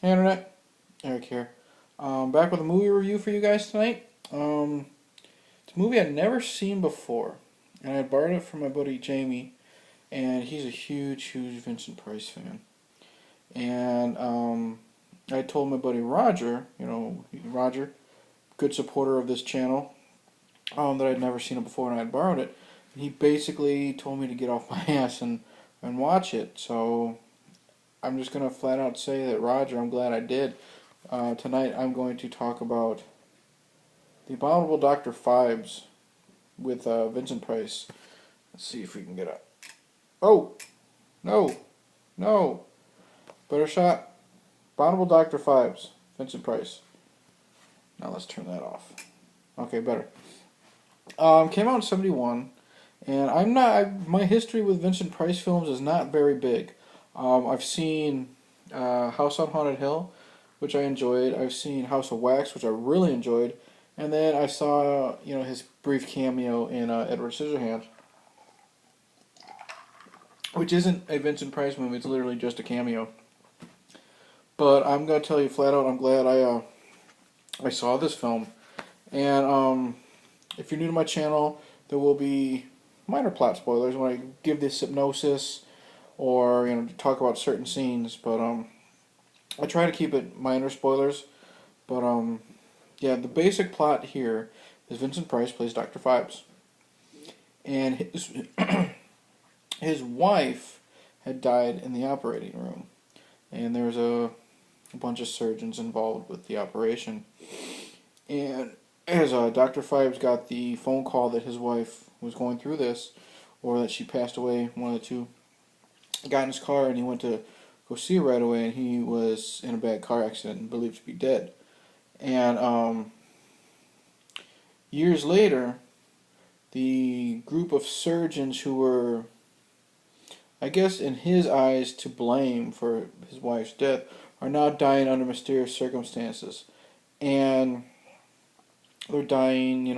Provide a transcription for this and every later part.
Hey Internet, Eric here. Back with a movie review for you guys tonight. It's a movie I'd never seen before, and I borrowed it from my buddy Jamie, and he's a huge Vincent Price fan. And I told my buddy Roger, Roger, good supporter of this channel, that I'd never seen it before and I'd borrowed it. And he basically told me to get off my ass and watch it. So I'm just gonna flat out say that Roger, I'm glad I did. Tonight I'm going to talk about The Abominable Dr. Phibes with Vincent Price. Let's see if we can get up. Oh! No! No! Better shot. Abominable Dr. Phibes. Vincent Price. Now let's turn that off. Okay, better. Came out in 71, and my history with Vincent Price films is not very big. I've seen House on Haunted Hill, which I enjoyed. I've seen House of Wax, which I really enjoyed. And then I saw, his brief cameo in Edward Scissorhands, which isn't a Vincent Price movie. It's literally just a cameo. But I'm gonna tell you flat out, I'm glad I saw this film. And if you're new to my channel, there will be minor plot spoilers when I give this hypnosis or talk about certain scenes. But I try to keep it minor spoilers. But yeah, the basic plot here is Vincent Price plays Dr. Phibes. And his wife had died in the operating room. And there was a bunch of surgeons involved with the operation. And as Dr. Phibes got the phone call that his wife was going through this, or that she passed away, one of the two, he got in his car and he went to go see her right away, and he was in a bad car accident and believed to be dead. And years later, the group of surgeons who were, I guess in his eyes, to blame for his wife's death, are now dying under mysterious circumstances. And they're dying,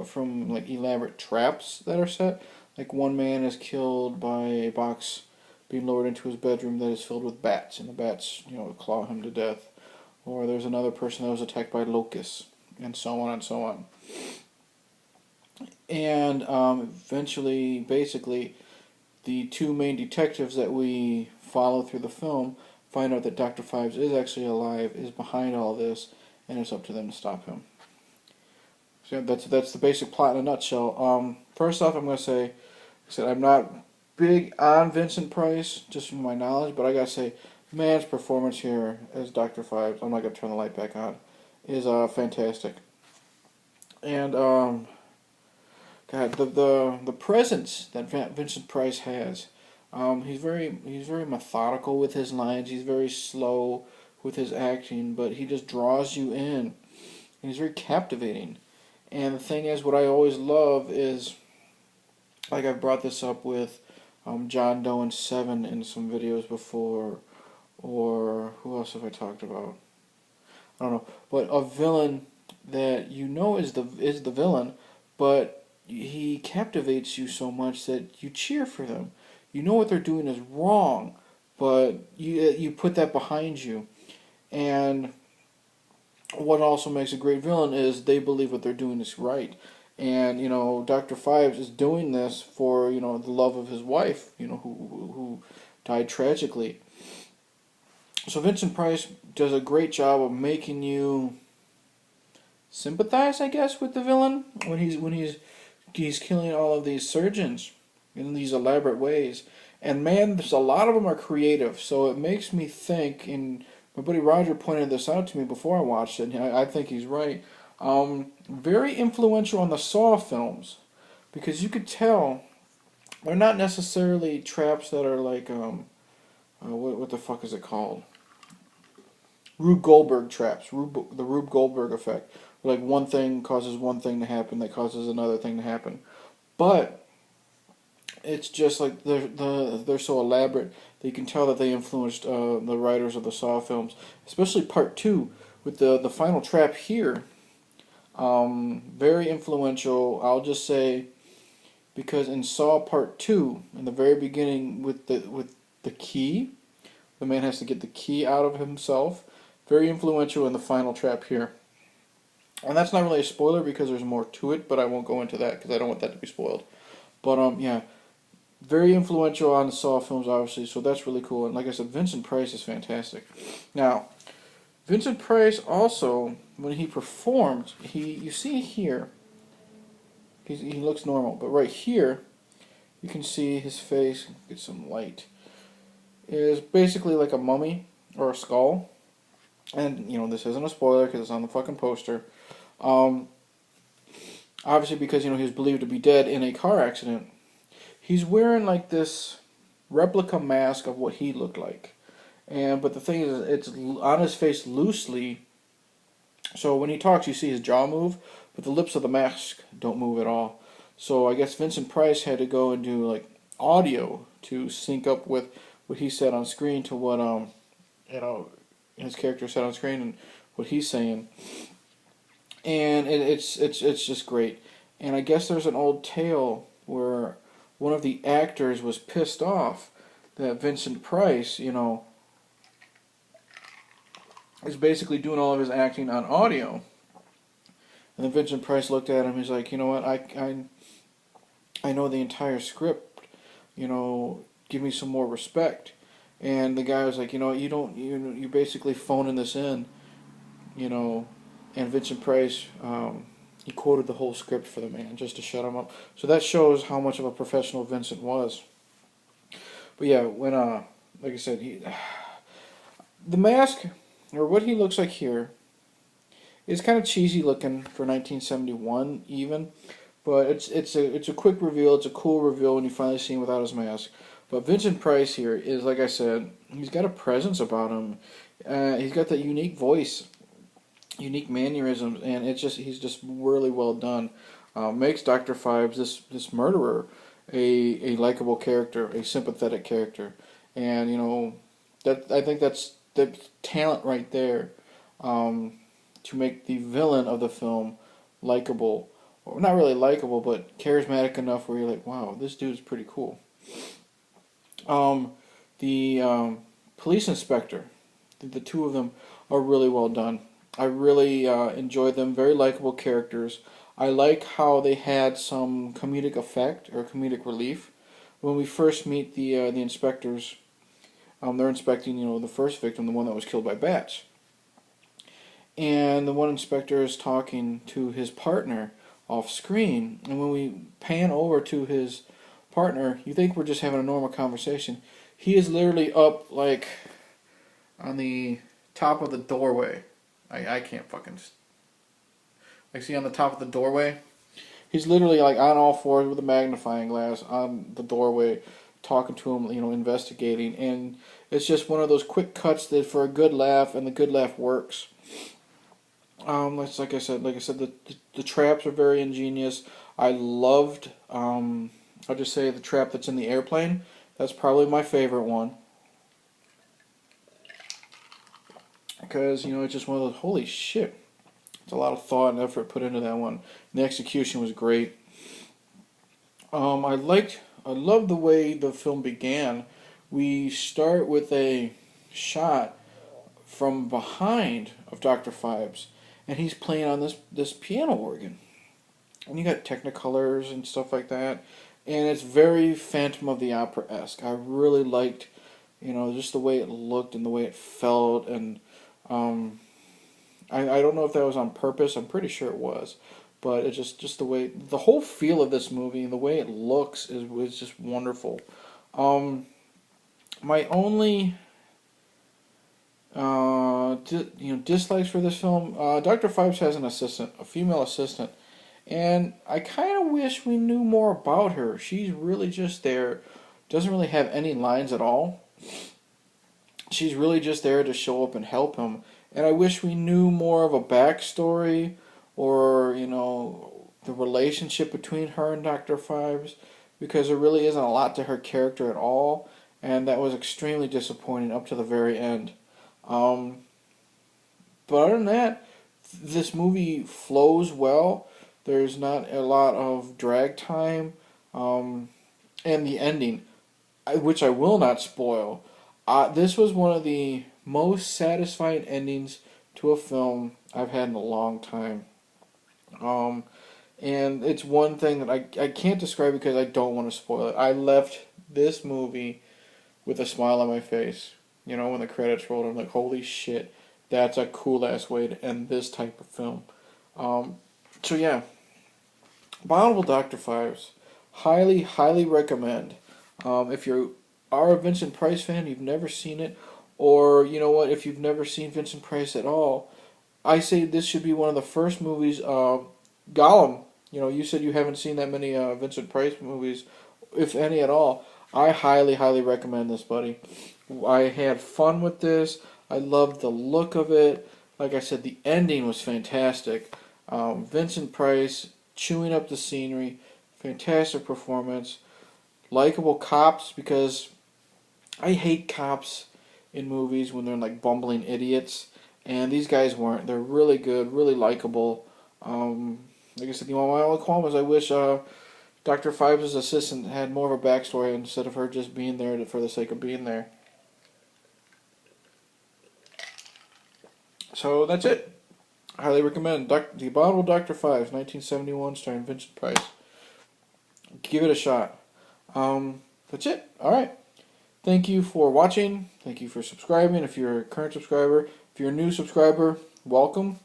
from like elaborate traps that are set. Like one man is killed by a box being lowered into his bedroom that is filled with bats, and the bats, claw him to death. Or there's another person that was attacked by locusts, and so on and so on. And eventually, basically, the two main detectives that we follow through the film find out that Dr. Phibes is actually alive, is behind all this, and it's up to them to stop him. So that's the basic plot in a nutshell. First off, I'm going to say, I'm not big on Vincent Price, just from my knowledge, but I got to say, the man's performance here as Dr. Phibes, I'm not going to turn the light back on, is fantastic. And God, the presence that Vincent Price has, he's very methodical with his lines. He's very slow with his acting, but he just draws you in, and he's very captivating. And the thing is, what I always love is, like I've brought this up with John Doe and Seven in some videos before, or who else have I talked about? I don't know, but a villain that is the villain, but he captivates you so much that you cheer for them. You know what they're doing is wrong, but you put that behind you. And what also makes a great villain is they believe what they're doing is right. And Dr. Phibes is doing this for the love of his wife, who died tragically. So Vincent Price does a great job of making you sympathize, I guess, with the villain when he's killing all of these surgeons in these elaborate ways. And man, there's a lot of them are creative, so it makes me think. And my buddy Roger pointed this out to me before I watched it, and I think he's right. Very influential on the Saw films, because you could tell they're not necessarily traps that are like what the fuck is it called? Rube Goldberg traps, the Rube Goldberg effect. Like one thing causes one thing to happen that causes another thing to happen, but it's just like they're so elaborate that you can tell that they influenced the writers of the Saw films, especially Part 2 with the final trap here. Very influential. I'll just say, because in Saw Part 2, in the very beginning with the key, the man has to get the key out of himself, Very influential in the final trap here. And that's not really a spoiler because there's more to it, but I won't go into that because I don't want that to be spoiled. But yeah, very influential on the Saw films, obviously, so that's really cool. And like I said, Vincent Price is fantastic. Now, Vincent Price also, when he performed, you see here, he looks normal, but right here, you can see his face, get some light, is basically like a mummy or a skull. And, this isn't a spoiler because it's on the fucking poster. Obviously because, he was believed to be dead in a car accident. He's wearing like this replica mask of what he looked like. But the thing is, it's on his face loosely. So when he talks, you see his jaw move, but the lips of the mask don't move at all. So I guess Vincent Price had to go and do like audio to sync up with what he said on screen to what his character said on screen and what he's saying. And it's just great. And I guess there's an old tale where one of the actors was pissed off that Vincent Price, is basically doing all of his acting on audio. And then Vincent Price looked at him. He's like, you know what? I know the entire script. Give me some more respect. And the guy was like, you're basically phoning this in. And Vincent Price, he quoted the whole script for the man just to shut him up. So that shows how much of a professional Vincent was. But yeah, when like I said, the mask, or what he looks like here, is kind of cheesy looking for 1971 even, but it's a quick reveal. It's a cool reveal when you finally see him without his mask. But Vincent Price here is, like I said, he's got a presence about him. He's got that unique voice, unique mannerisms, and he's just really well done. Makes Dr. Phibes, this murderer, a likable character, a sympathetic character, and I think that's the talent right there, to make the villain of the film likable, or not really likable, but charismatic enough where you're like, wow, this dude's pretty cool. The police inspector, the two of them are really well done. I really enjoyed them. Very likable characters. I like how they had some comedic effect or comedic relief. When we first meet the inspectors, they're inspecting the first victim, the one that was killed by bats. And the one inspector is talking to his partner off screen, and when we pan over to his partner, you think we're just having a normal conversation. He is literally up like on the top of the doorway. I can't fucking... Like, see on the top of the doorway? He's literally like on all fours with a magnifying glass on the doorway, talking to him, investigating. And it's just one of those quick cuts that for a good laugh, and the good laugh works. Like I said, the traps are very ingenious. I loved, I'll just say the trap that's in the airplane. That's probably my favorite one. Because, it's just one of those, holy shit. It's a lot of thought and effort put into that one. And the execution was great. I loved the way the film began. We start with a shot from behind of Dr. Phibes, and he's playing on this piano organ. And you got Technicolors and stuff like that. And it's very Phantom of the Opera-esque. I really liked, just the way it looked and the way it felt, and I don't know if that was on purpose. I'm pretty sure it was, but it's just the way, the whole feel of this movie and the way it looks is just wonderful. My only dislikes for this film, Dr. Phibes has an assistant, a female assistant, and I kind of wish we knew more about her. She's really just there, doesn't really have any lines at all. She's really just there to show up and help him. And I wish we knew more of a backstory, or, the relationship between her and Dr. Phibes, because there really isn't a lot to her character at all, and that was extremely disappointing up to the very end. But other than that, this movie flows well. There's not a lot of drag time, and the ending, which I will not spoil. This was one of the most satisfying endings to a film I've had in a long time. Um, and it's one thing that I can't describe because I don't want to spoil it. I left this movie with a smile on my face. You know, when the credits rolled, I'm like, holy shit, that's a cool ass way to end this type of film. Um, so yeah, Abominable Dr. Phibes. Highly, highly recommend. If you are a Vincent Price fan, you've never seen it, or you know what, if you've never seen Vincent Price at all, I say this should be one of the first movies. Gollum. You know, you said you haven't seen that many Vincent Price movies, if any at all. I highly, highly recommend this, buddy. I had fun with this. I loved the look of it. Like I said, the ending was fantastic. Vincent Price chewing up the scenery, fantastic performance. Likable cops, because I hate cops in movies when they're like bumbling idiots, and these guys weren't. They're really good, really likable. Like I said, my only qualm is I wish Dr. Phibes' assistant had more of a backstory instead of her just being there for the sake of being there. So that's it. Highly recommend The Abominable Dr. Phibes, 1971, starring Vincent Price. Give it a shot. That's it. All right. Thank you for watching. Thank you for subscribing. If you're a current subscriber, if you're a new subscriber, welcome.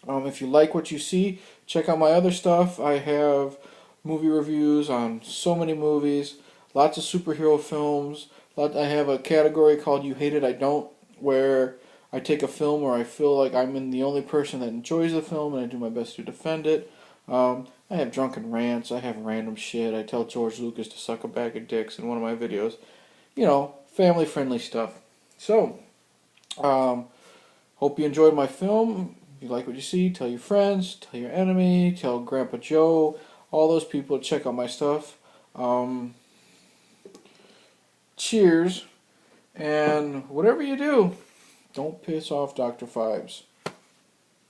If you like what you see, check out my other stuff. I have movie reviews on so many movies, lots of superhero films. I have a category called You Hate It, I Don't, where I take a film where I feel like I'm the only person that enjoys the film and I do my best to defend it. I have drunken rants. I have random shit. I tell George Lucas to suck a bag of dicks in one of my videos. You know, family-friendly stuff. So, hope you enjoyed my film. If you like what you see, tell your friends, tell your enemy, tell Grandpa Joe, all those people to check out my stuff. Cheers, and whatever you do, don't piss off Dr. Phibes.